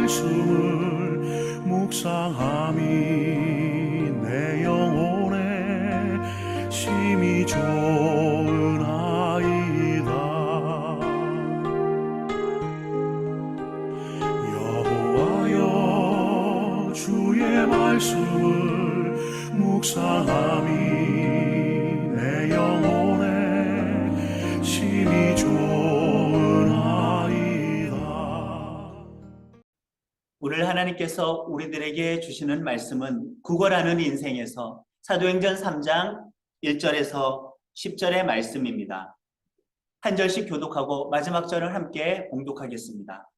말씀을 묵상함이 내 영혼에 심히 좋은 아이다. 여호와여 주의 말씀을 묵상함이 내 영혼에 심히 좋은 아이다. 오늘 하나님께서 우리들에게 주시는 말씀은 구걸하는 인생에서 사도행전 3장 1절에서 10절의 말씀입니다. 한 절씩 교독하고 마지막 절을 함께 봉독하겠습니다.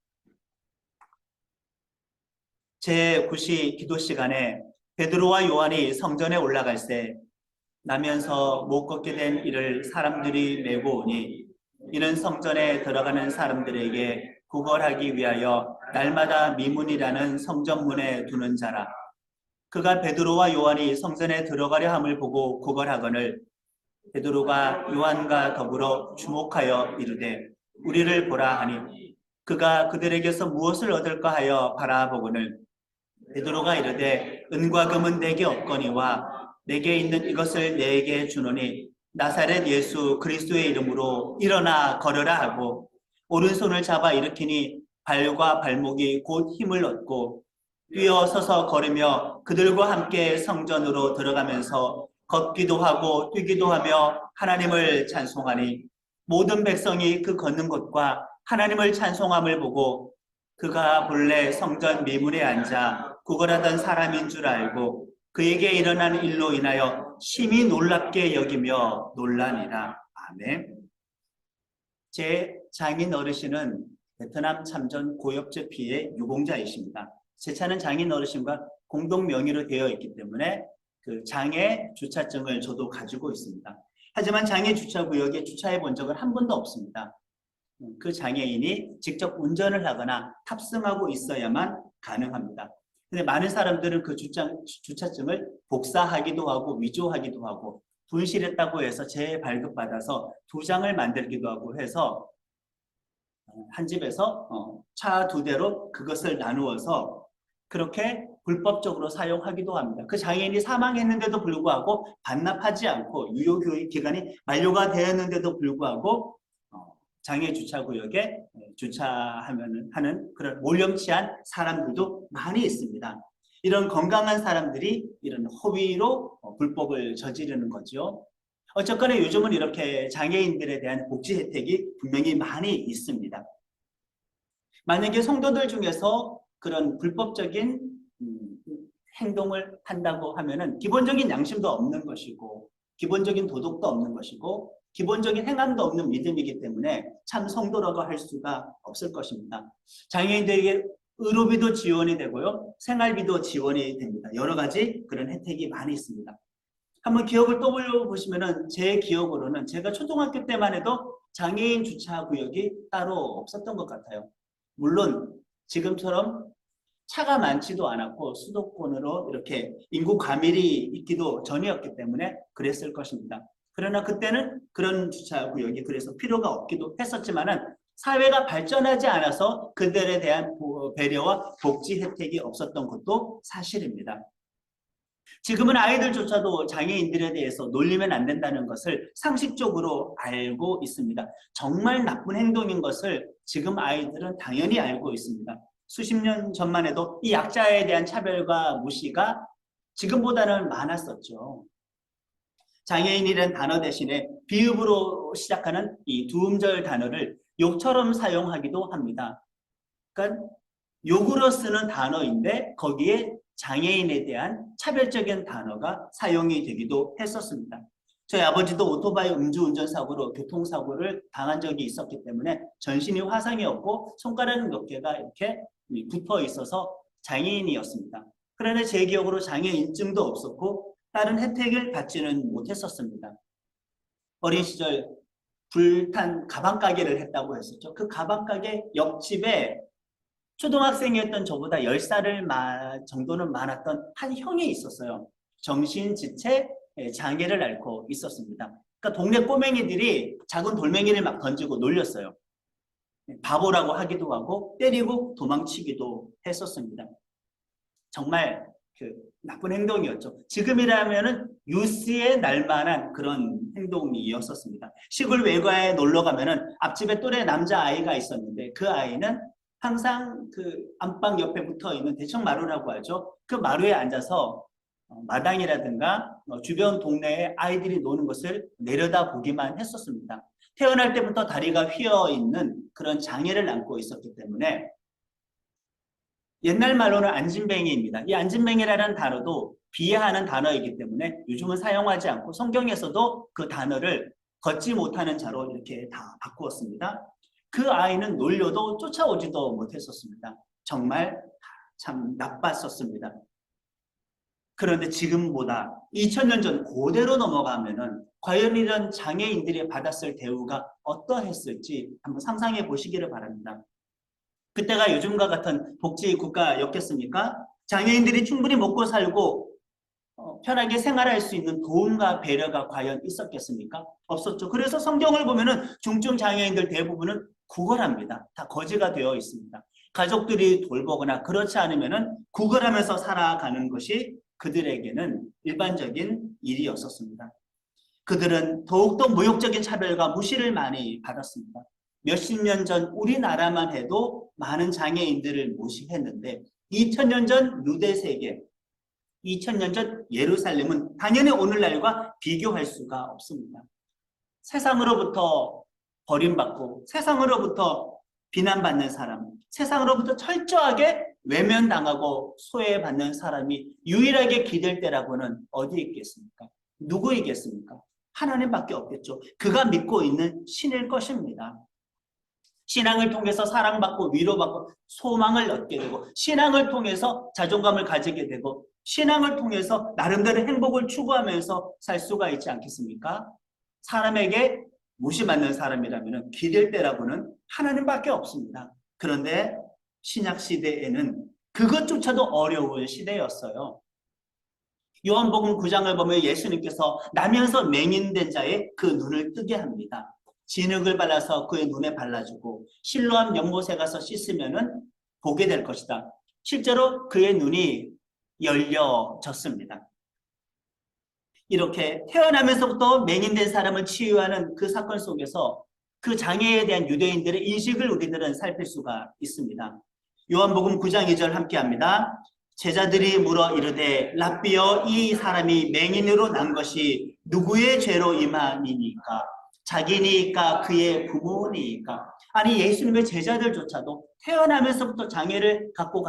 제9시 기도 시간에 베드로와 요한이 성전에 올라갈새 나면서 못 걷게 된 이를 사람들이 메고 오니 이는 성전에 들어가는 사람들에게 구걸하기 위하여 날마다 미문이라는 성전문에 두는 자라. 그가 베드로와 요한이 성전에 들어가려 함을 보고 구걸하거늘 베드로가 요한과 더불어 주목하여 이르되 우리를 보라 하니 그가 그들에게서 무엇을 얻을까 하여 바라보거늘 베드로가 이르되 은과 금은 내게 없거니와 내게 있는 이것을 내게 주노니 나사렛 예수 그리스도의 이름으로 일어나 걸으라 하고 오른손을 잡아 일으키니 발과 발목이 곧 힘을 얻고 뛰어 서서 걸으며 그들과 함께 성전으로 들어가면서 걷기도 하고 뛰기도 하며 하나님을 찬송하니 모든 백성이 그 걷는 것과 하나님을 찬송함을 보고 그가 본래 성전 미문에 앉아 구걸하던 사람인 줄 알고 그에게 일어난 일로 인하여 심히 놀랍게 여기며 놀라니라. 아멘. 제 장인 어르신은 베트남 참전 고엽제 피해 유공자이십니다. 제 차는 장인 어르신과 공동 명의로 되어 있기 때문에 그 장애 주차증을 저도 가지고 있습니다. 하지만 장애 주차구역에 주차해 본 적은 한 번도 없습니다. 그 장애인이 직접 운전을 하거나 탑승하고 있어야만 가능합니다. 근데 많은 사람들은 그 주차증을 복사하기도 하고 위조하기도 하고 분실했다고 해서 재발급받아서 2장을 만들기도 하고 해서 한 집에서 차 2대로 그것을 나누어서 그렇게 불법적으로 사용하기도 합니다. 그 장애인이 사망했는데도 불구하고 반납하지 않고 유효교육 기간이 만료가 되었는데도 불구하고 장애 주차구역에 주차하는 그런 몰염치한 사람들도 많이 있습니다. 이런 건강한 사람들이 이런 허위로 불법을 저지르는 거죠. 어쨌거나 요즘은 이렇게 장애인들에 대한 복지 혜택이 분명히 많이 있습니다. 만약에 성도들 중에서 그런 불법적인 행동을 한다고 하면은 기본적인 양심도 없는 것이고 기본적인 도덕도 없는 것이고 기본적인 행함도 없는 믿음이기 때문에 참 성도라고 할 수가 없을 것입니다. 장애인들에게 의료비도 지원이 되고요. 생활비도 지원이 됩니다. 여러 가지 그런 혜택이 많이 있습니다. 한번 기억을 떠올려 보시면은 제 기억으로는 제가 초등학교 때만 해도 장애인 주차구역이 따로 없었던 것 같아요. 물론 지금처럼 차가 많지도 않았고 수도권으로 이렇게 인구 과밀이 있기도 전이었기 때문에 그랬을 것입니다. 그러나 그때는 그런 주차구역이 그래서 필요가 없기도 했었지만은 사회가 발전하지 않아서 그들에 대한 배려와 복지 혜택이 없었던 것도 사실입니다. 지금은 아이들조차도 장애인들에 대해서 놀리면 안 된다는 것을 상식적으로 알고 있습니다. 정말 나쁜 행동인 것을 지금 아이들은 당연히 알고 있습니다. 수십 년 전만 해도 이 약자에 대한 차별과 무시가 지금보다는 많았었죠. 장애인이라는 단어 대신에 비읍으로 시작하는 이 두 음절 단어를 욕처럼 사용하기도 합니다. 그러니까 욕으로 쓰는 단어인데 거기에 장애인에 대한 차별적인 단어가 사용이 되기도 했었습니다. 저희 아버지도 오토바이 음주운전 사고로 교통사고를 당한 적이 있었기 때문에 전신이 화상이 없고 손가락 몇 개가 이렇게 붙어 있어서 장애인이었습니다. 그러나 제 기억으로 장애인증도 없었고 다른 혜택을 받지는 못했었습니다. 어린 시절 불탄 가방 가게를 했다고 했었죠. 그 가방 가게 옆집에 초등학생이었던 저보다 10살을 정도는 많았던 한 형이 있었어요. 정신지체 장애를 앓고 있었습니다. 그러니까 동네 꼬맹이들이 작은 돌멩이를 막 던지고 놀렸어요. 바보라고 하기도 하고 때리고 도망치기도 했었습니다. 정말 그 나쁜 행동이었죠. 지금이라면은 뉴스에 날만한 그런 행동이었었습니다. 시골 외가에 놀러 가면은 앞집에 또래 남자 아이가 있었는데 그 아이는 항상 그 안방 옆에 붙어 있는 대청 마루라고 하죠. 그 마루에 앉아서 마당이라든가 주변 동네에 아이들이 노는 것을 내려다 보기만 했었습니다. 태어날 때부터 다리가 휘어 있는 그런 장애를 안고 있었기 때문에 옛날 말로는 안진뱅이입니다. 이 안진뱅이라는 단어도 비하하는 단어이기 때문에 요즘은 사용하지 않고 성경에서도 그 단어를 걷지 못하는 자로 이렇게 다 바꾸었습니다. 그 아이는 놀려도 쫓아오지도 못했었습니다. 정말 참 나빴었습니다. 그런데 지금보다 2000년 전 고대로 넘어가면은 과연 이런 장애인들이 받았을 대우가 어떠했을지 한번 상상해 보시기를 바랍니다. 그때가 요즘과 같은 복지국가였겠습니까? 장애인들이 충분히 먹고 살고 편하게 생활할 수 있는 도움과 배려가 과연 있었겠습니까? 없었죠. 그래서 성경을 보면은 중증 장애인들 대부분은 구걸합니다. 다 거지가 되어 있습니다. 가족들이 돌보거나 그렇지 않으면은 구걸하면서 살아가는 것이 그들에게는 일반적인 일이었었습니다. 그들은 더욱더 모욕적인 차별과 무시를 많이 받았습니다. 몇십 년 전 우리나라만 해도 많은 장애인들을 모시했는데 2000년 전 유대 세계, 2000년 전 예루살렘은 당연히 오늘날과 비교할 수가 없습니다. 세상으로부터 버림받고 세상으로부터 비난받는 사람, 세상으로부터 철저하게 외면당하고 소외받는 사람이 유일하게 기댈 때라고는 어디 있겠습니까? 누구이겠습니까? 하나님밖에 없겠죠. 그가 믿고 있는 신일 것입니다. 신앙을 통해서 사랑받고 위로받고 소망을 얻게 되고 신앙을 통해서 자존감을 가지게 되고 신앙을 통해서 나름대로 행복을 추구하면서 살 수가 있지 않겠습니까? 사람에게 무시받는 사람이라면 기댈 때라고는 하나님밖에 없습니다. 그런데 신약 시대에는 그것조차도 어려운 시대였어요. 요한복음 9장을 보면 예수님께서 나면서 맹인된 자의 그 눈을 뜨게 합니다. 진흙을 발라서 그의 눈에 발라주고 실로암 연못에 가서 씻으면은 보게 될 것이다. 실제로 그의 눈이 열려졌습니다. 이렇게 태어나면서부터 맹인된 사람을 치유하는 그 사건 속에서 그 장애에 대한 유대인들의 인식을 우리들은 살필 수가 있습니다. 요한복음 9장 2절 함께합니다. 제자들이 물어 이르되 랍비여 이 사람이 맹인으로 난 것이 누구의 죄로 임함이니까? 자기니까 그의 부모니까? 아니 예수님의 제자들조차도 태어나면서부터 장애를 갖고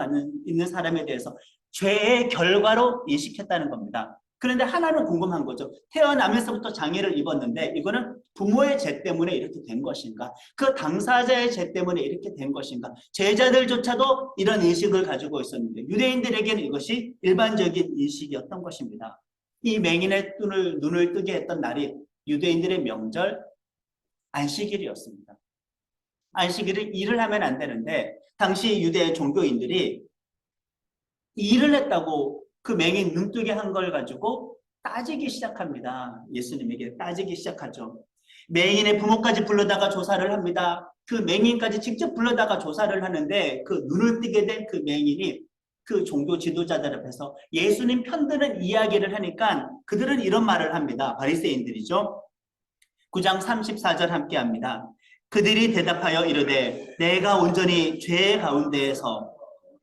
있는 사람에 대해서 죄의 결과로 인식했다는 겁니다. 그런데 하나는 궁금한 거죠. 태어나면서부터 장애를 입었는데 이거는 부모의 죄 때문에 이렇게 된 것인가? 그 당사자의 죄 때문에 이렇게 된 것인가? 제자들조차도 이런 인식을 가지고 있었는데 유대인들에게는 이것이 일반적인 인식이었던 것입니다. 이 맹인의 눈을 뜨게 했던 날이 유대인들의 명절 안식일이었습니다. 안식일을 일을 하면 안 되는데 당시 유대 종교인들이 일을 했다고 그 맹인 눈뜨게 한 걸 가지고 따지기 시작합니다. 예수님에게 따지기 시작하죠. 맹인의 부모까지 불러다가 조사를 합니다. 그 맹인까지 직접 불러다가 조사를 하는데 그 눈을 뜨게 된 그 맹인이 그 종교 지도자들 앞에서 예수님 편드는 이야기를 하니까 그들은 이런 말을 합니다. 바리새인들이죠. 9장 34절 함께합니다. 그들이 대답하여 이르되 내가 온전히 죄 가운데에서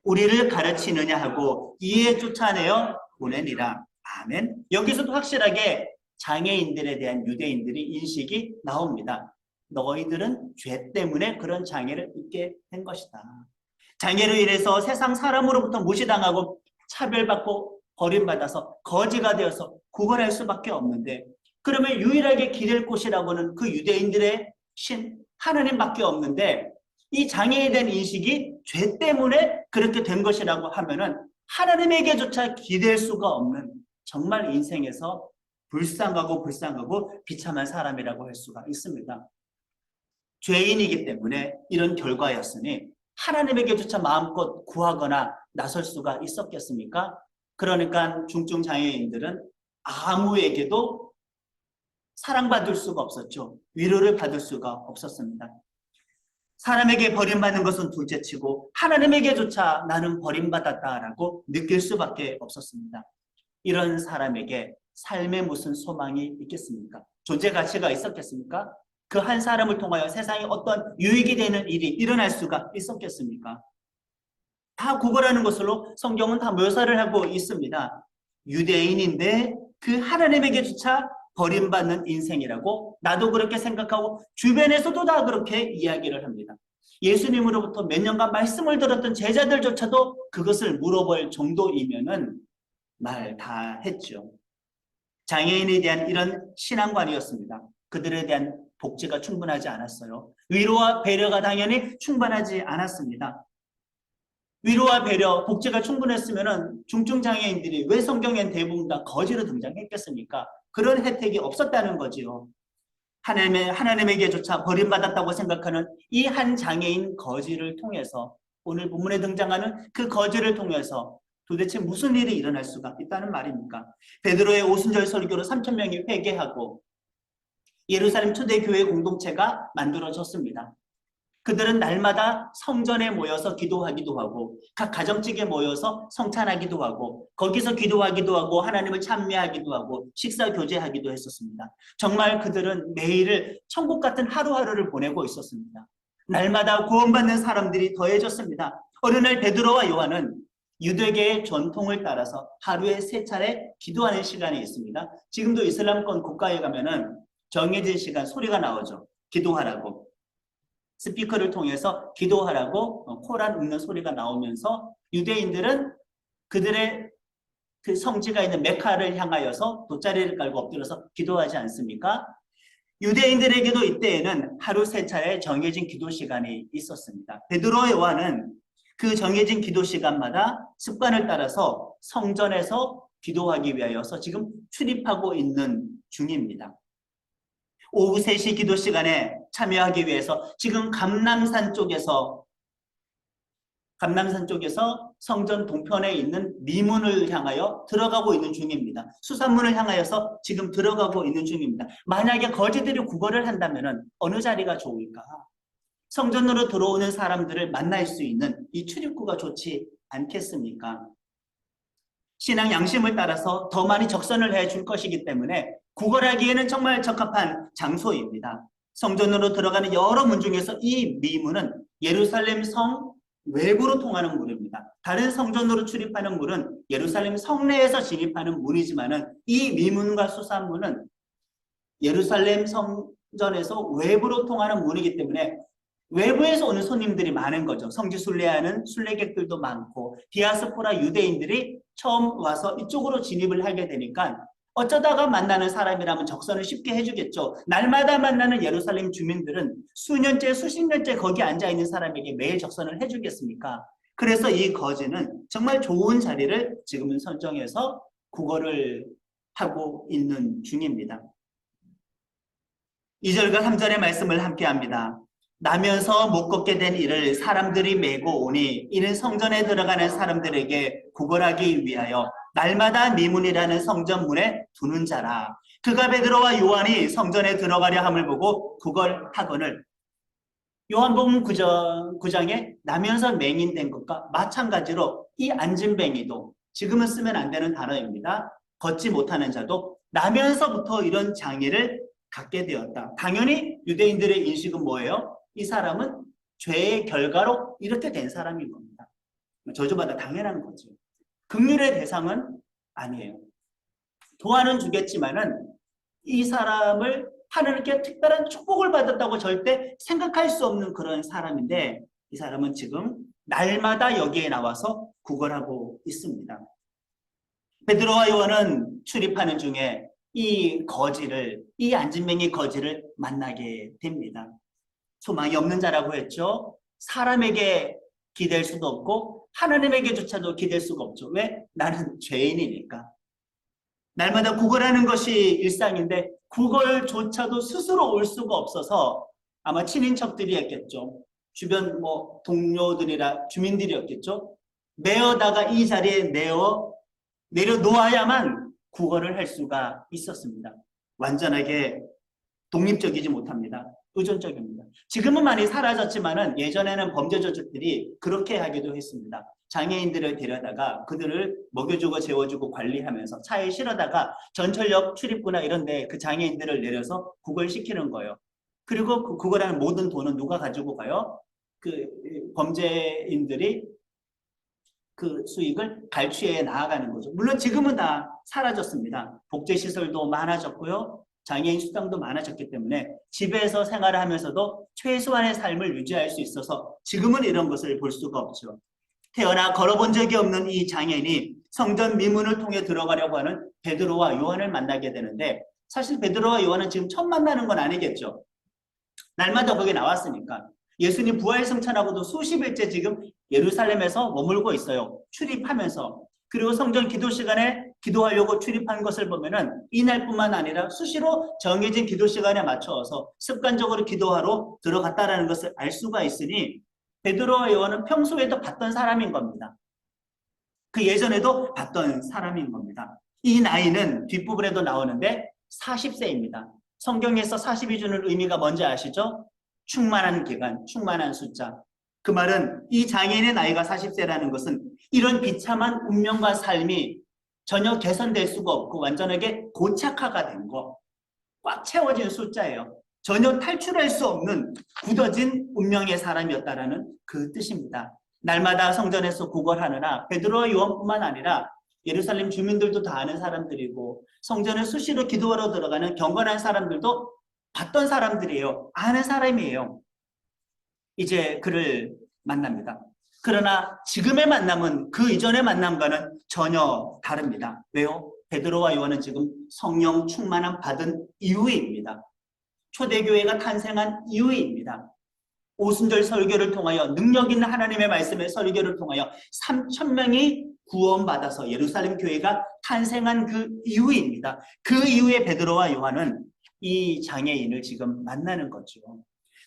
우리를 가르치느냐 하고 이에 쫓아내어 보내니라. 아멘. 여기서도 확실하게 장애인들에 대한 유대인들의 인식이 나옵니다. 너희들은 죄 때문에 그런 장애를 입게 된 것이다. 장애로 인해서 세상 사람으로부터 무시당하고 차별받고 버림받아서 거지가 되어서 구걸할 수밖에 없는데 그러면 유일하게 기댈 곳이라고는 그 유대인들의 신 하나님밖에 없는데 이 장애에 대한 인식이 죄 때문에 그렇게 된 것이라고 하면은 하나님에게조차 기댈 수가 없는 정말 인생에서 불쌍하고 비참한 사람이라고 할 수가 있습니다. 죄인이기 때문에 이런 결과였으니 하나님에게조차 마음껏 구하거나 나설 수가 있었겠습니까? 그러니까 중증 장애인들은 아무에게도 사랑받을 수가 없었죠. 위로를 받을 수가 없었습니다. 사람에게 버림받는 것은 둘째치고 하나님에게조차 나는 버림받았다라고 느낄 수밖에 없었습니다. 이런 사람에게 삶에 무슨 소망이 있겠습니까? 존재 가치가 있었겠습니까? 그 한 사람을 통하여 세상에 어떤 유익이 되는 일이 일어날 수가 있었겠습니까? 다 구걸하는 것으로 성경은 다 묘사를 하고 있습니다. 유대인인데 그 하나님에게조차 버림받는 인생이라고 나도 그렇게 생각하고 주변에서도 다 그렇게 이야기를 합니다. 예수님으로부터 몇 년간 말씀을 들었던 제자들조차도 그것을 물어볼 정도이면은 말 다 했죠. 장애인에 대한 이런 신앙관이었습니다. 그들에 대한 복지가 충분하지 않았어요. 위로와 배려가 당연히 충분하지 않았습니다. 위로와 배려, 복지가 충분했으면 중증장애인들이 왜 성경엔 대부분 다 거지로 등장했겠습니까? 그런 혜택이 없었다는 거지요. 하나님에게조차 버림받았다고 생각하는 이 한 장애인 거지를 통해서 오늘 본문에 등장하는 그 거지를 통해서 도대체 무슨 일이 일어날 수가 있다는 말입니까? 베드로의 오순절 설교로 3,000명이 회개하고 예루살렘 초대교회 공동체가 만들어졌습니다. 그들은 날마다 성전에 모여서 기도하기도 하고 각 가정집에 모여서 성찬하기도 하고 거기서 기도하기도 하고 하나님을 찬미하기도 하고 식사 교제하기도 했었습니다. 정말 그들은 매일을 천국 같은 하루하루를 보내고 있었습니다. 날마다 구원받는 사람들이 더해졌습니다. 어느 날 베드로와 요한은 유대계의 전통을 따라서 하루에 3차례 기도하는 시간이 있습니다. 지금도 이슬람권 국가에 가면은 정해진 시간 소리가 나오죠. 기도하라고. 스피커를 통해서 기도하라고 코란 읽는 소리가 나오면서 유대인들은 그들의 그 성지가 있는 메카를 향하여서 돗자리를 깔고 엎드려서 기도하지 않습니까? 유대인들에게도 이때에는 하루 3차례 정해진 기도 시간이 있었습니다. 베드로와 요한은 그 정해진 기도 시간마다 습관을 따라서 성전에서 기도하기 위하여서 지금 출입하고 있는 중입니다. 오후 3시 기도 시간에 참여하기 위해서 지금 감람산 쪽에서 성전 동편에 있는 미문을 향하여 들어가고 있는 중입니다. 수산문을 향하여서 지금 들어가고 있는 중입니다. 만약에 거지들이 구걸을 한다면 어느 자리가 좋을까? 성전으로 들어오는 사람들을 만날 수 있는 이 출입구가 좋지 않겠습니까? 신앙 양심을 따라서 더 많이 적선을 해줄 것이기 때문에 구걸하기에는 정말 적합한 장소입니다. 성전으로 들어가는 여러 문 중에서 이 미문은 예루살렘 성 외부로 통하는 문입니다. 다른 성전으로 출입하는 문은 예루살렘 성내에서 진입하는 문이지만은 이 미문과 수산문은 예루살렘 성전에서 외부로 통하는 문이기 때문에 외부에서 오는 손님들이 많은 거죠. 성지 순례하는 순례객들도 많고 디아스포라 유대인들이 처음 와서 이쪽으로 진입을 하게 되니까 어쩌다가 만나는 사람이라면 적선을 쉽게 해주겠죠. 날마다 만나는 예루살렘 주민들은 수년째 수십 년째 거기 앉아있는 사람에게 매일 적선을 해주겠습니까? 그래서 이 거지는 정말 좋은 자리를 지금은 선정해서 구걸을 하고 있는 중입니다. 2절과 3절의 말씀을 함께 합니다. 나면서 못 걷게 된 이를 사람들이 메고 오니 이는 성전에 들어가는 사람들에게 구걸하기 위하여 날마다 미문이라는 성전문에 두는 자라. 그가 베드로와 요한이 성전에 들어가려 함을 보고 구걸하거늘. 요한복음 9장에 나면서 맹인된 것과 마찬가지로 이 안진뱅이도 지금은 쓰면 안 되는 단어입니다. 걷지 못하는 자도 나면서부터 이런 장애를 갖게 되었다. 당연히 유대인들의 인식은 뭐예요? 이 사람은 죄의 결과로 이렇게 된 사람인 겁니다. 저주받아 당연한 거죠. 긍휼의 대상은 아니에요. 도와는 주겠지만은 이 사람을 하나님께 특별한 축복을 받았다고 절대 생각할 수 없는 그런 사람인데 이 사람은 지금 날마다 여기에 나와서 구걸하고 있습니다. 베드로와 요한은 출입하는 중에 이 안진뱅이 거지를 만나게 됩니다. 소망이 없는 자라고 했죠. 사람에게 기댈 수도 없고 하나님에게조차도 기댈 수가 없죠. 왜? 나는 죄인이니까. 날마다 구걸하는 것이 일상인데 구걸조차도 스스로 올 수가 없어서 아마 친인척들이었겠죠. 주변 동료들이라 주민들이었겠죠. 내어다가 이 자리에 내려놓아야만 구걸을 할 수가 있었습니다. 완전하게 독립적이지 못합니다. 의존적입니다. 지금은 많이 사라졌지만은 예전에는 범죄 조직들이 그렇게 하기도 했습니다. 장애인들을 데려다가 그들을 먹여주고 재워주고 관리하면서 차에 실어다가 전철역 출입구나 이런 데 그 장애인들을 내려서 구걸시키는 거예요. 그리고 그 구걸하는 모든 돈은 누가 가지고 가요? 그 범죄인들이 그 수익을 갈취해 나아가는 거죠. 물론 지금은 다 사라졌습니다. 복제시설도 많아졌고요. 장애인 수당도 많아졌기 때문에 집에서 생활을 하면서도 최소한의 삶을 유지할 수 있어서 지금은 이런 것을 볼 수가 없죠. 태어나 걸어본 적이 없는 이 장애인이 성전 미문을 통해 들어가려고 하는 베드로와 요한을 만나게 되는데 사실 베드로와 요한은 지금 처음 만나는 건 아니겠죠. 날마다 거기 나왔으니까. 예수님 부활 승천하고도 수십 일째 지금 예루살렘에서 머물고 있어요. 출입하면서. 그리고 성전 기도 시간에 기도하려고 출입한 것을 보면은 이날뿐만 아니라 수시로 정해진 기도 시간에 맞춰서 습관적으로 기도하러 들어갔다라는 것을 알 수가 있으니 베드로와 요한은 평소에도 봤던 사람인 겁니다. 그 예전에도 봤던 사람인 겁니다. 이 나이는 뒷부분에도 나오는데 40세입니다. 성경에서 40이 주는 의미가 뭔지 아시죠? 충만한 기간, 충만한 숫자. 그 말은 이 장애인의 나이가 40세라는 것은 이런 비참한 운명과 삶이 전혀 개선될 수가 없고 완전하게 고착화가 된 거, 꽉 채워진 숫자예요. 전혀 탈출할 수 없는 굳어진 운명의 사람이었다라는 그 뜻입니다. 날마다 성전에서 구걸하느라 베드로와 요한뿐만 아니라 예루살렘 주민들도 다 아는 사람들이고 성전에 수시로 기도하러 들어가는 경건한 사람들도 봤던 사람들이에요. 아는 사람이에요. 이제 그를 만납니다. 그러나 지금의 만남은 그 이전의 만남과는 전혀 다릅니다. 왜요? 베드로와 요한은 지금 성령 충만함 받은 이후입니다. 초대교회가 탄생한 이후입니다. 오순절 설교를 통하여 능력 있는 하나님의 말씀의 설교를 통하여 3,000명이 구원받아서 예루살렘 교회가 탄생한 그 이후입니다. 그 이후에 베드로와 요한은 이 장애인을 지금 만나는 거죠.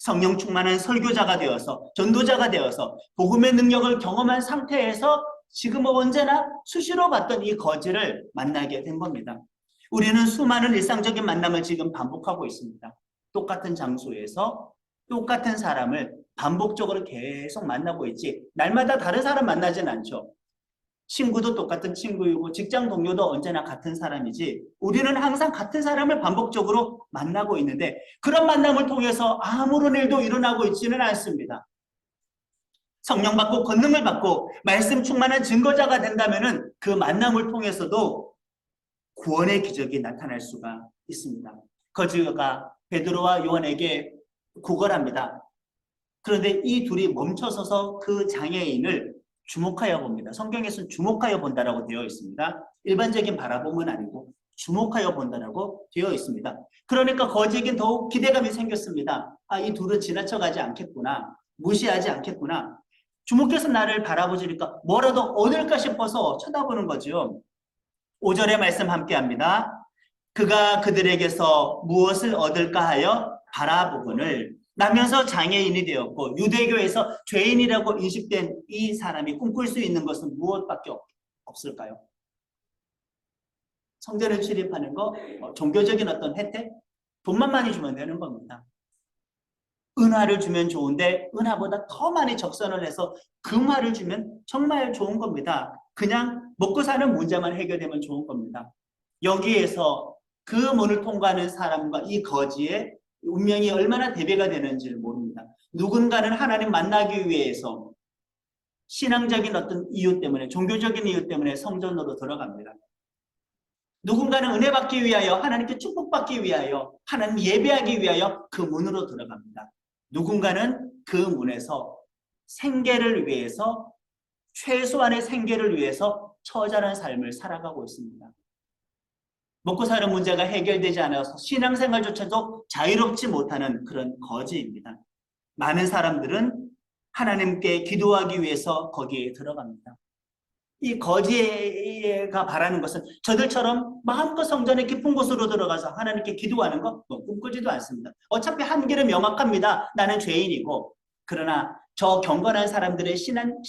성령 충만한 설교자가 되어서 전도자가 되어서 복음의 능력을 경험한 상태에서 지금 언제나 수시로 봤던 이 거지를 만나게 된 겁니다. 우리는 수많은 일상적인 만남을 지금 반복하고 있습니다. 똑같은 장소에서 똑같은 사람을 반복적으로 계속 만나고 있지 날마다 다른 사람 만나진 않죠. 친구도 똑같은 친구이고 직장 동료도 언제나 같은 사람이지 우리는 항상 같은 사람을 반복적으로 만나고 있는데 그런 만남을 통해서 아무런 일도 일어나고 있지는 않습니다. 성령 받고 권능을 받고 말씀 충만한 증거자가 된다면 그 만남을 통해서도 구원의 기적이 나타날 수가 있습니다. 거지가 베드로와 요한에게 구걸합니다. 그런데 이 둘이 멈춰서서 그 장애인을 주목하여 봅니다. 성경에서는 주목하여 본다라고 되어 있습니다. 일반적인 바라봄은 아니고 주목하여 본다라고 되어 있습니다. 그러니까 거지에겐 더욱 기대감이 생겼습니다. 아, 이 둘은 지나쳐가지 않겠구나. 무시하지 않겠구나. 주목해서 나를 바라보시니까 뭐라도 얻을까 싶어서 쳐다보는 거죠. 5절의 말씀 함께 합니다. 그가 그들에게서 무엇을 얻을까 하여 바라보거늘 나면서 장애인이 되었고 유대교에서 죄인이라고 인식된 이 사람이 꿈꿀 수 있는 것은 무엇밖에 없을까요? 성전에 출입하는 거, 종교적인 어떤 혜택? 돈만 많이 주면 되는 겁니다. 은화를 주면 좋은데 은화보다 더 많이 적선을 해서 금화를 주면 정말 좋은 겁니다. 그냥 먹고 사는 문제만 해결되면 좋은 겁니다. 여기에서 그 문을 통과하는 사람과 이 거지의 운명이 얼마나 대비가 되는지를 모릅니다. 누군가는 하나님 만나기 위해서 신앙적인 어떤 이유 때문에 종교적인 이유 때문에 성전으로 들어갑니다. 누군가는 은혜 받기 위하여 하나님께 축복받기 위하여 하나님 예배하기 위하여 그 문으로 들어갑니다. 누군가는 그 문에서 생계를 위해서 최소한의 생계를 위해서 처절한 삶을 살아가고 있습니다. 먹고 사는 문제가 해결되지 않아서 신앙생활조차도 자유롭지 못하는 그런 거지입니다. 많은 사람들은 하나님께 기도하기 위해서 거기에 들어갑니다. 이 거지가 바라는 것은 저들처럼 마음껏 성전의 깊은 곳으로 들어가서 하나님께 기도하는 거 꿈꾸지도 않습니다. 어차피 한계는 명확합니다. 나는 죄인이고. 그러나 저 경건한 사람들의 신앙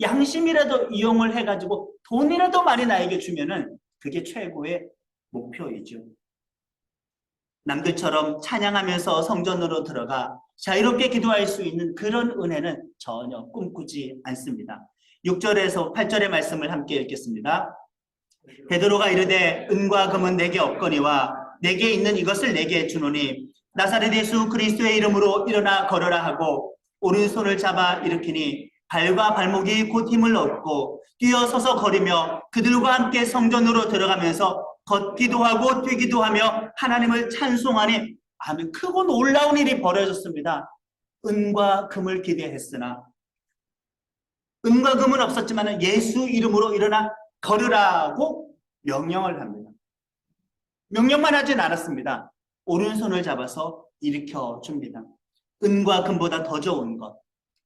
양심이라도 이용을 해가지고 돈이라도 많이 나에게 주면은 그게 최고의 목표이죠. 남들처럼 찬양하면서 성전으로 들어가 자유롭게 기도할 수 있는 그런 은혜는 전혀 꿈꾸지 않습니다. 6절에서 8절의 말씀을 함께 읽겠습니다. 베드로가 이르되 은과 금은 내게 없거니와 내게 있는 이것을 내게 주노니 나사렛 예수 그리스도의 이름으로 일어나 걸으라 하고 오른손을 잡아 일으키니 발과 발목이 곧 힘을 얻고 뛰어서서 걸으며 그들과 함께 성전으로 들어가면서 걷기도 하고 뛰기도 하며 하나님을 찬송하니 아멘. 크고 놀라운 일이 벌어졌습니다. 은과 금을 기대했으나 은과 금은 없었지만 예수 이름으로 일어나 걸으라고 명령을 합니다. 명령만 하진 않았습니다. 오른손을 잡아서 일으켜 줍니다. 은과 금보다 더 좋은 것,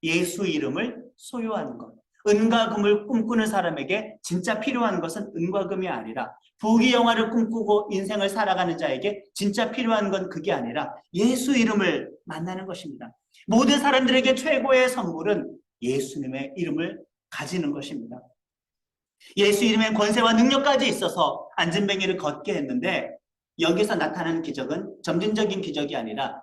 예수 이름을 소유하는 것. 은과 금을 꿈꾸는 사람에게 진짜 필요한 것은 은과 금이 아니라 부귀영화를 꿈꾸고 인생을 살아가는 자에게 진짜 필요한 건 그게 아니라 예수 이름을 만나는 것입니다. 모든 사람들에게 최고의 선물은 예수님의 이름을 가지는 것입니다. 예수 이름엔 권세와 능력까지 있어서 안진뱅이를 걷게 했는데 여기서 나타나는 기적은 점진적인 기적이 아니라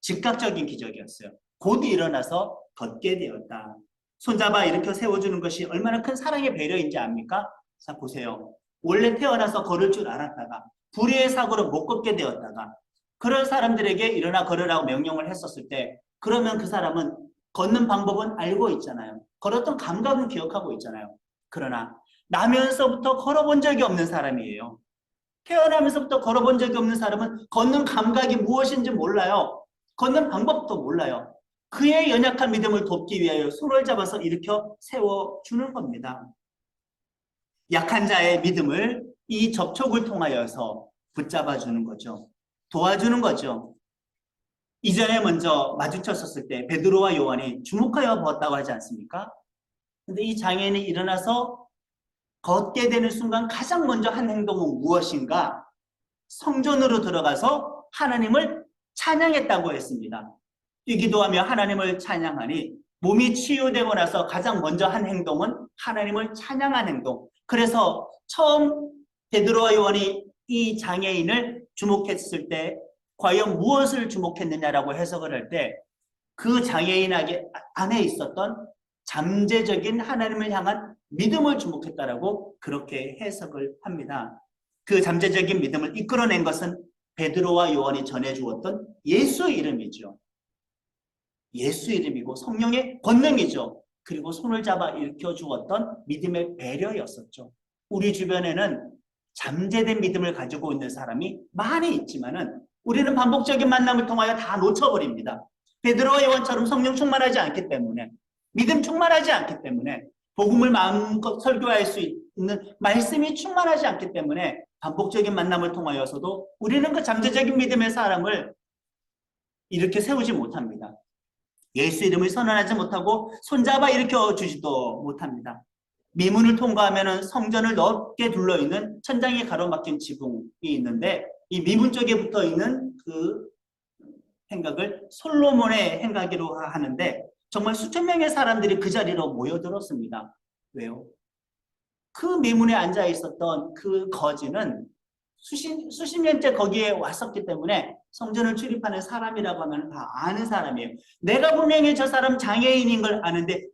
즉각적인 기적이었어요. 곧 일어나서 걷게 되었다. 손잡아 일으켜 세워주는 것이 얼마나 큰 사랑의 배려인지 압니까? 자, 보세요. 원래 태어나서 걸을 줄 알았다가 불의의 사고로 못 걷게 되었다가 그런 사람들에게 일어나 걸으라고 명령을 했었을 때 그러면 그 사람은 걷는 방법은 알고 있잖아요. 걸었던 감각은 기억하고 있잖아요. 그러나 나면서부터 걸어본 적이 없는 사람이에요. 태어나면서부터 걸어본 적이 없는 사람은 걷는 감각이 무엇인지 몰라요. 걷는 방법도 몰라요. 그의 연약한 믿음을 돕기 위하여 손을 잡아서 일으켜 세워주는 겁니다. 약한 자의 믿음을 이 접촉을 통하여서 붙잡아주는 거죠. 도와주는 거죠. 이전에 먼저 마주쳤었을 때 베드로와 요한이 주목하여 보았다고 하지 않습니까? 근데 이 장애인이 일어나서 걷게 되는 순간 가장 먼저 한 행동은 무엇인가? 성전으로 들어가서 하나님을 찬양했다고 했습니다. 뛰기도 하며 하나님을 찬양하니 몸이 치유되고 나서 가장 먼저 한 행동은 하나님을 찬양한 행동. 그래서 처음 베드로와 요한이 이 장애인을 주목했을 때 과연 무엇을 주목했느냐라고 해석을 할 때 그 장애인 안에 있었던 잠재적인 하나님을 향한 믿음을 주목했다라고 그렇게 해석을 합니다. 그 잠재적인 믿음을 이끌어낸 것은 베드로와 요한이 전해주었던 예수 이름이죠. 예수 이름이고 성령의 권능이죠. 그리고 손을 잡아 일으켜 주었던 믿음의 배려였었죠. 우리 주변에는 잠재된 믿음을 가지고 있는 사람이 많이 있지만은 우리는 반복적인 만남을 통하여 다 놓쳐버립니다. 베드로와 요한처럼 성령 충만하지 않기 때문에 믿음 충만하지 않기 때문에 복음을 마음껏 설교할 수 있는 말씀이 충만하지 않기 때문에 반복적인 만남을 통하여서도 우리는 그 잠재적인 믿음의 사람을 이렇게 세우지 못합니다. 예수 이름을 선언하지 못하고 손잡아 일으켜 주지도 못합니다. 미문을 통과하면 성전을 넓게 둘러있는 천장이 가로막힌 지붕이 있는데 이 미문 쪽에 붙어있는 그 행각을 솔로몬의 행각이라고 하는데 정말 수천 명의 사람들이 그 자리로 모여들었습니다. 왜요? 그 미문에 앉아 있었던 그 거지는 수십 년째 거기에 왔었기 때문에 성전을 출입하는 사람이라고 하면 다 아는 사람이에요. 내가 분명히 저 사람 장애인인 걸 아는데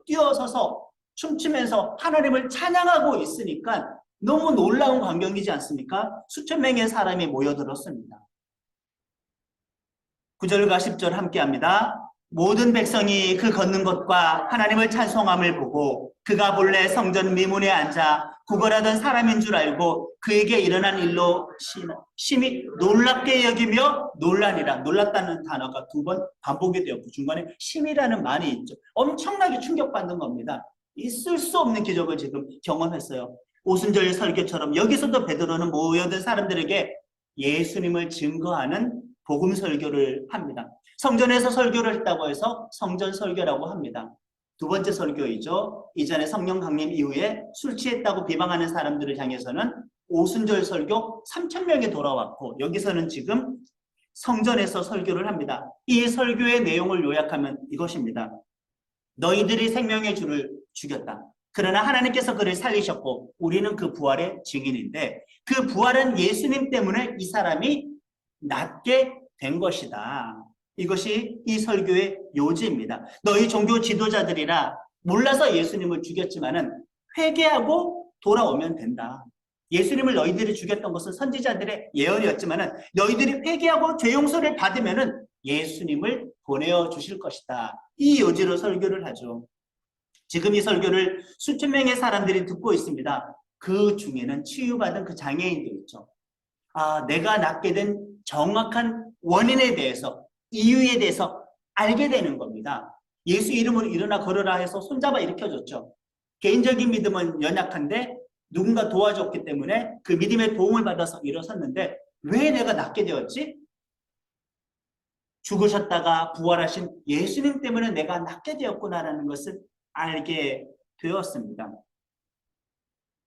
뛰어서서 춤추면서 하나님을 찬양하고 있으니까 너무 놀라운 광경이지 않습니까? 수천 명의 사람이 모여들었습니다. 9절과 10절 함께 합니다. 모든 백성이 그 걷는 것과 하나님을 찬송함을 보고 그가 본래 성전 미문에 앉아 구걸하던 사람인 줄 알고 그에게 일어난 일로 심히 놀랍게 여기며 놀라니라. 놀랐다는 단어가 두 번 반복이 되었고 중간에 심이라는 말이 있죠. 엄청나게 충격받는 겁니다. 있을 수 없는 기적을 지금 경험했어요. 오순절 설교처럼 여기서도 베드로는 모여든 사람들에게 예수님을 증거하는 복음 설교를 합니다. 성전에서 설교를 했다고 해서 성전 설교라고 합니다. 두 번째 설교이죠. 이전에 성령 강림 이후에 술 취했다고 비방하는 사람들을 향해서는 오순절 설교 3,000명이 돌아왔고 여기서는 지금 성전에서 설교를 합니다. 이 설교의 내용을 요약하면 이것입니다. 너희들이 생명의 주를 죽였다. 그러나 하나님께서 그를 살리셨고 우리는 그 부활의 증인인데 그 부활한 예수님 때문에 이 사람이 낫게 된 것이다. 이것이 이 설교의 요지입니다. 너희 종교 지도자들이나 몰라서 예수님을 죽였지만은 회개하고 돌아오면 된다. 예수님을 너희들이 죽였던 것은 선지자들의 예언이었지만은 너희들이 회개하고 죄 용서를 받으면은 예수님을 보내어 주실 것이다. 이 요지로 설교를 하죠. 지금 이 설교를 수천 명의 사람들이 듣고 있습니다. 그 중에는 치유받은 그 장애인도 있죠. 아, 내가 낫게 된 정확한 원인에 대해서, 이유에 대해서 알게 되는 겁니다. 예수 이름으로 일어나 걸어라 해서 손잡아 일으켜줬죠. 개인적인 믿음은 연약한데 누군가 도와줬기 때문에 그 믿음의 도움을 받아서 일어섰는데 왜 내가 낫게 되었지? 죽으셨다가 부활하신 예수님 때문에 내가 낫게 되었구나라는 것을 알게 되었습니다.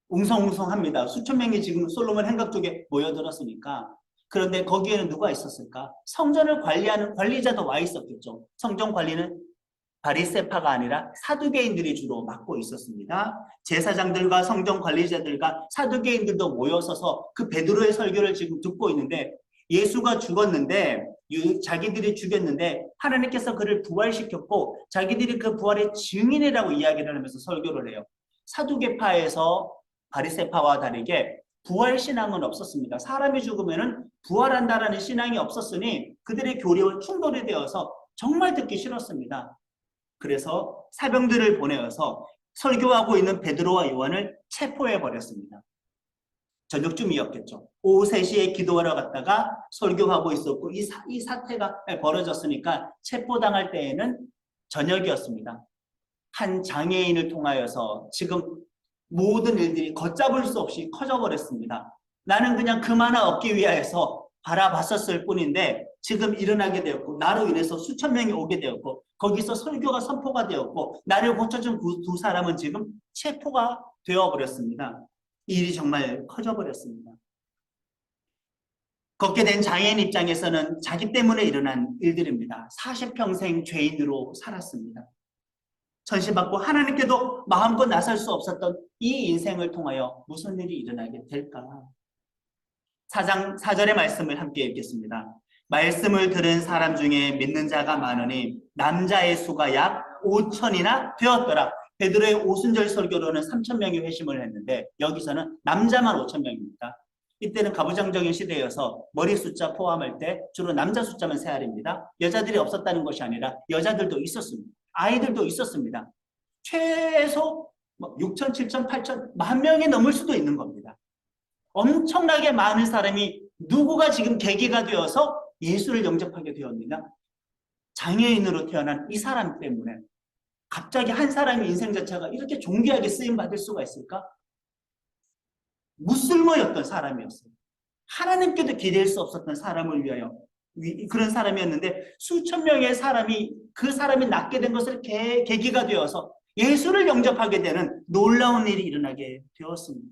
웅성웅성합니다. 수천 명이 지금 솔로몬 행각 쪽에 모여들었으니까. 그런데 거기에는 누가 있었을까? 성전을 관리하는 관리자도 와 있었겠죠. 성전 관리는 바리새파가 아니라 사두개인들이 주로 맡고 있었습니다. 제사장들과 성전 관리자들과 사두개인들도 모여서서 그 베드로의 설교를 지금 듣고 있는데 예수가 죽었는데 자기들이 죽였는데 하나님께서 그를 부활시켰고 자기들이 그 부활의 증인이라고 이야기를 하면서 설교를 해요. 사두개파에서 바리새파와 다르게 부활신앙은 없었습니다. 사람이 죽으면 부활한다라는 신앙이 없었으니 그들의 교리와 충돌이 되어서 정말 듣기 싫었습니다. 그래서 사병들을 보내어서 설교하고 있는 베드로와 요한을 체포해 버렸습니다. 저녁쯤이었겠죠. 오후 3시에 기도하러 갔다가 설교하고 있었고 이 사태가 벌어졌으니까 체포당할 때에는 저녁이었습니다. 한 장애인을 통하여서 지금 모든 일들이 걷잡을 수 없이 커져버렸습니다. 나는 그냥 금 하나 얻기 위하여서 바라봤었을 뿐인데 지금 일어나게 되었고 나로 인해서 수천 명이 오게 되었고 거기서 설교가 선포가 되었고 나를 고쳐준 두 사람은 지금 체포가 되어버렸습니다. 이 일이 정말 커져버렸습니다. 걷게 된 장애인 입장에서는 자기 때문에 일어난 일들입니다. 40평생 죄인으로 살았습니다. 천신받고 하나님께도 마음껏 나설 수 없었던 이 인생을 통하여 무슨 일이 일어나게 될까? 4절의 말씀을 함께 읽겠습니다. 말씀을 들은 사람 중에 믿는 자가 많으니 남자의 수가 약 5천이나 되었더라. 베드로의 오순절 설교로는 3,000명이 회심을 했는데 여기서는 남자만 5,000명입니다. 이때는 가부장적인 시대여서 머리 숫자 포함할 때 주로 남자 숫자만 세알입니다. 여자들이 없었다는 것이 아니라 여자들도 있었습니다. 아이들도 있었습니다. 최소 6천, 7천, 8천, 10,000명이 넘을 수도 있는 겁니다. 엄청나게 많은 사람이 누구가 지금 계기가 되어서 예수를 영접하게 되었느냐? 장애인으로 태어난 이 사람 때문에 갑자기 한 사람의 인생 자체가 이렇게 존귀하게 쓰임받을 수가 있을까? 무쓸모였던 사람이었어요. 하나님께도 기댈 수 없었던 사람을 위하여 그런 사람이었는데 수천 명의 사람이 그 사람이 낫게 된 것을 계기가 되어서 예수를 영접하게 되는 놀라운 일이 일어나게 되었습니다.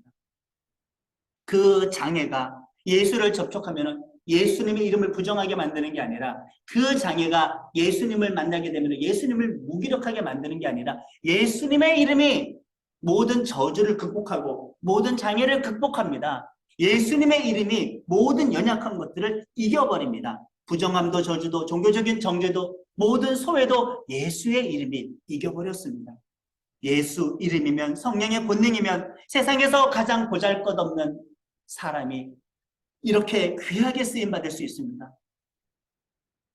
그 장애가 예수를 접촉하면 예수님의 이름을 부정하게 만드는 게 아니라 그 장애가 예수님을 만나게 되면 예수님을 무기력하게 만드는 게 아니라 예수님의 이름이 모든 저주를 극복하고 모든 장애를 극복합니다. 예수님의 이름이 모든 연약한 것들을 이겨버립니다. 부정함도 저주도 종교적인 정죄도 모든 소외도 예수의 이름이 이겨버렸습니다. 예수 이름이면 성령의 본능이면 세상에서 가장 보잘것없는 사람이 이렇게 귀하게 쓰임받을 수 있습니다.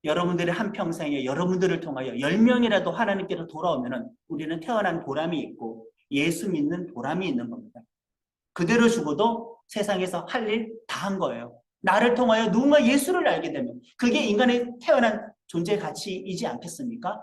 여러분들의 한평생에 여러분들을 통하여 10명이라도 하나님께로 돌아오면 우리는 태어난 보람이 있고 예수 믿는 보람이 있는 겁니다. 그대로 죽어도 세상에서 할 일 다 한 거예요. 나를 통하여 누군가 예수를 알게 되면 그게 인간의 태어난 존재 가치이지 않겠습니까?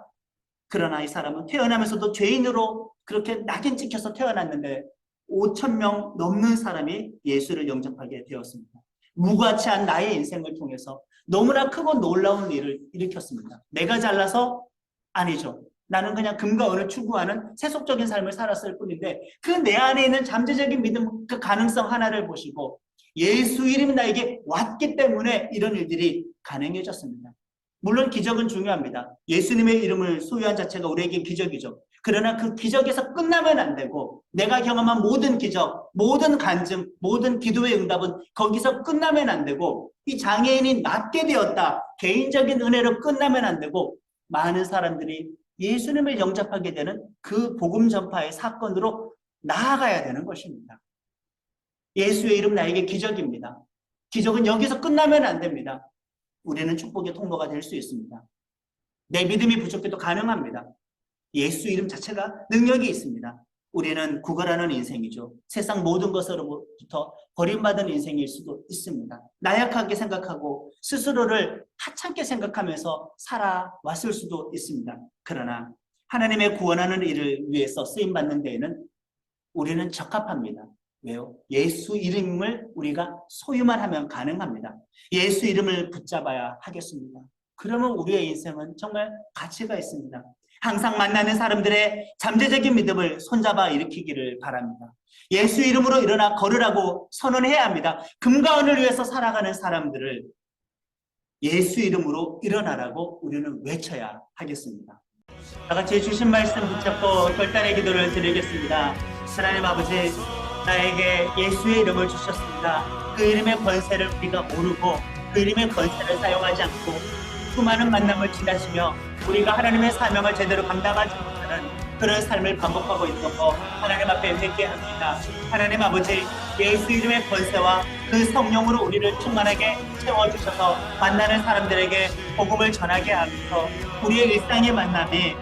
그러나 이 사람은 태어나면서도 죄인으로 그렇게 낙인 찍혀서 태어났는데 5,000명 넘는 사람이 예수를 영접하게 되었습니다. 무가치한 나의 인생을 통해서 너무나 크고 놀라운 일을 일으켰습니다. 내가 잘나서? 아니죠. 나는 그냥 금과 은을 추구하는 세속적인 삶을 살았을 뿐인데 그 내 안에 있는 잠재적인 믿음 그 가능성 하나를 보시고 예수 이름이 나에게 왔기 때문에 이런 일들이 가능해졌습니다. 물론 기적은 중요합니다. 예수님의 이름을 소유한 자체가 우리에게 기적이죠. 그러나 그 기적에서 끝나면 안 되고 내가 경험한 모든 기적, 모든 간증, 모든 기도의 응답은 거기서 끝나면 안 되고 이 장애인이 낫게 되었다. 개인적인 은혜로 끝나면 안 되고 많은 사람들이 예수님을 영접하게 되는 그 복음 전파의 사건으로 나아가야 되는 것입니다. 예수의 이름 나에게 기적입니다. 기적은 여기서 끝나면 안 됩니다. 우리는 축복의 통로가 될 수 있습니다. 내 믿음이 부족해도 가능합니다. 예수 이름 자체가 능력이 있습니다. 우리는 구걸하는 인생이죠. 세상 모든 것으로부터 버림받은 인생일 수도 있습니다. 나약하게 생각하고 스스로를 하찮게 생각하면서 살아왔을 수도 있습니다. 그러나 하나님의 구원하는 일을 위해서 쓰임받는 데에는 우리는 적합합니다. 왜요? 예수 이름을 우리가 소유만 하면 가능합니다. 예수 이름을 붙잡아야 하겠습니다. 그러면 우리의 인생은 정말 가치가 있습니다. 항상 만나는 사람들의 잠재적인 믿음을 손잡아 일으키기를 바랍니다. 예수 이름으로 일어나 걸으라고 선언해야 합니다. 금과 은을 위해서 살아가는 사람들을 예수 이름으로 일어나라고 우리는 외쳐야 하겠습니다. 다 같이 주신 말씀 붙잡고 결단의 기도를 드리겠습니다. 하나님 아버지, 나에게 예수의 이름을 주셨습니다. 그 이름의 권세를 우리가 모르고 그 이름의 권세를 사용하지 않고 수많은 만남을 지나시며 우리가 하나님의 사명을 제대로 감당하지 못하는 그런 삶을 반복하고 있는 거 하나님 앞에 회개합니다. 하나님 아버지, 예수 이름의 권세와 그 성령으로 우리를 충만하게 채워주셔서 만나는 사람들에게 복음을 전하게 하면서 우리의 일상의 만남이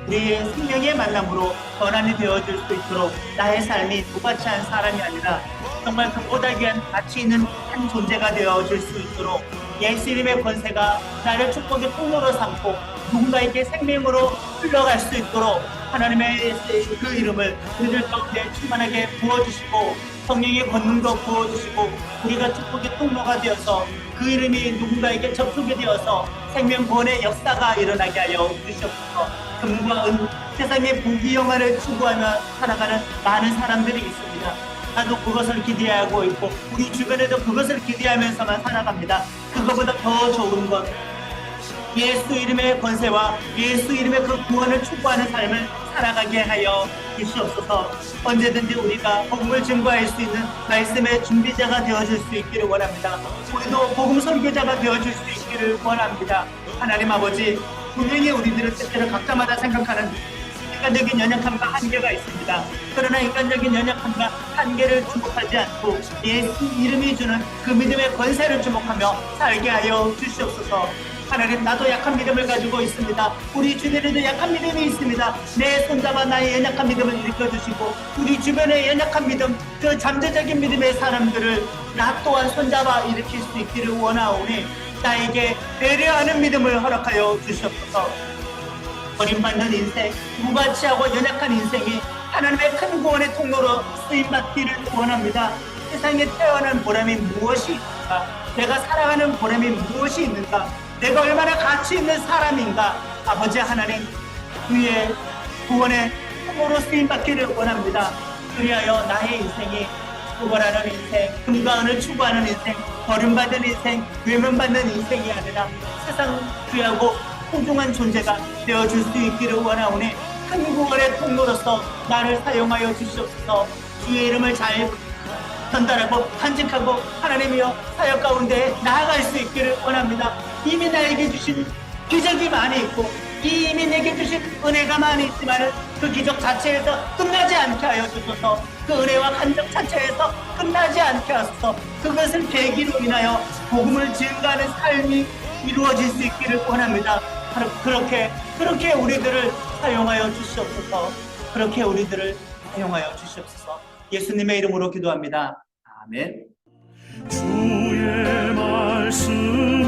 우리의 생명의 만남으로 변환이 되어질 수 있도록 나의 삶이 무가치한 사람이 아니라 정말 그보다 귀한 가치 있는 한 존재가 되어질 수 있도록 예수 이름의 권세가 나를 축복의 통로로 삼고 누군가에게 생명으로 흘러갈 수 있도록 하나님의 그 이름을 우리들 가운데 충만하게 부어주시고 성령의 권능도 부어주시고 우리가 축복의 통로가 되어서 그 이름이 누군가에게 접촉이 되어서 생명 구원의 역사가 일어나게 하여 주시옵소서. 금과 은, 세상의 부귀영화를 추구하며 살아가는 많은 사람들이 있습니다. 나도 그것을 기대하고 있고 우리 주변에도 그것을 기대하면서만 살아갑니다. 그것보다 더 좋은 것, 예수 이름의 권세와 예수 이름의 그 구원을 추구하는 삶을 살아가게 하여 주시옵소서. 언제든지 우리가 복음을 증거할 수 있는 말씀의 준비자가 되어줄 수 있기를 원합니다. 우리도 복음 선교자가 되어줄 수 있기를 원합니다. 하나님 아버지, 분명히 우리들은 때때로 각자마다 생각하는 인간적인 연약함과 한계가 있습니다. 그러나 인간적인 연약함과 한계를 주목하지 않고 예수 이름이 주는 그 믿음의 권세를 주목하며 살게 하여 주시옵소서. 하나님, 나도 약한 믿음을 가지고 있습니다. 우리 주변에도 약한 믿음이 있습니다. 내 손잡아 나의 연약한 믿음을 일으켜주시고 우리 주변의 연약한 믿음, 그 잠재적인 믿음의 사람들을 나 또한 손잡아 일으킬 수 있기를 원하오니 나에게 배려하는 믿음을 허락하여 주시옵소서. 버림받는 인생, 무가치하고 연약한 인생이 하나님의 큰 구원의 통로로 쓰임받기를 원합니다. 세상에 태어난 보람이 무엇이 있는가? 내가 살아가는 보람이 무엇이 있는가? 내가 얼마나 가치 있는 사람인가? 아버지 하나님, 위에 구원의 통로로 쓰임받기를 원합니다. 그리하여 나의 인생이 구걸하는 인생, 금과 은을 추구하는 인생, 버림받은 인생, 외면받는 인생이 아니라 세상 귀하고 소중한 존재가 되어줄 수 있기를 원하오니 큰 구원의 통로로서 나를 사용하여 주시옵소서. 주의 이름을 잘 전달하고 간직하고 하나님이여 사역 가운데 나아갈 수 있기를 원합니다. 이미 나에게 주신 기적이 많이 있고 이미 내게 주신 은혜가 많이 있지만 그 기적 자체에서 끝나지 않게 하여 주소서. 그 은혜와 간증 자체에서 끝나지 않게 하소서. 그것을 계기로 인하여 복음을 증거하는 삶이 이루어질 수 있기를 원합니다. 그렇게 우리들을 사용하여 주시옵소서. 그렇게 우리들을 사용하여 주시옵소서. 예수님의 이름으로 기도합니다. 아멘. 주의 말씀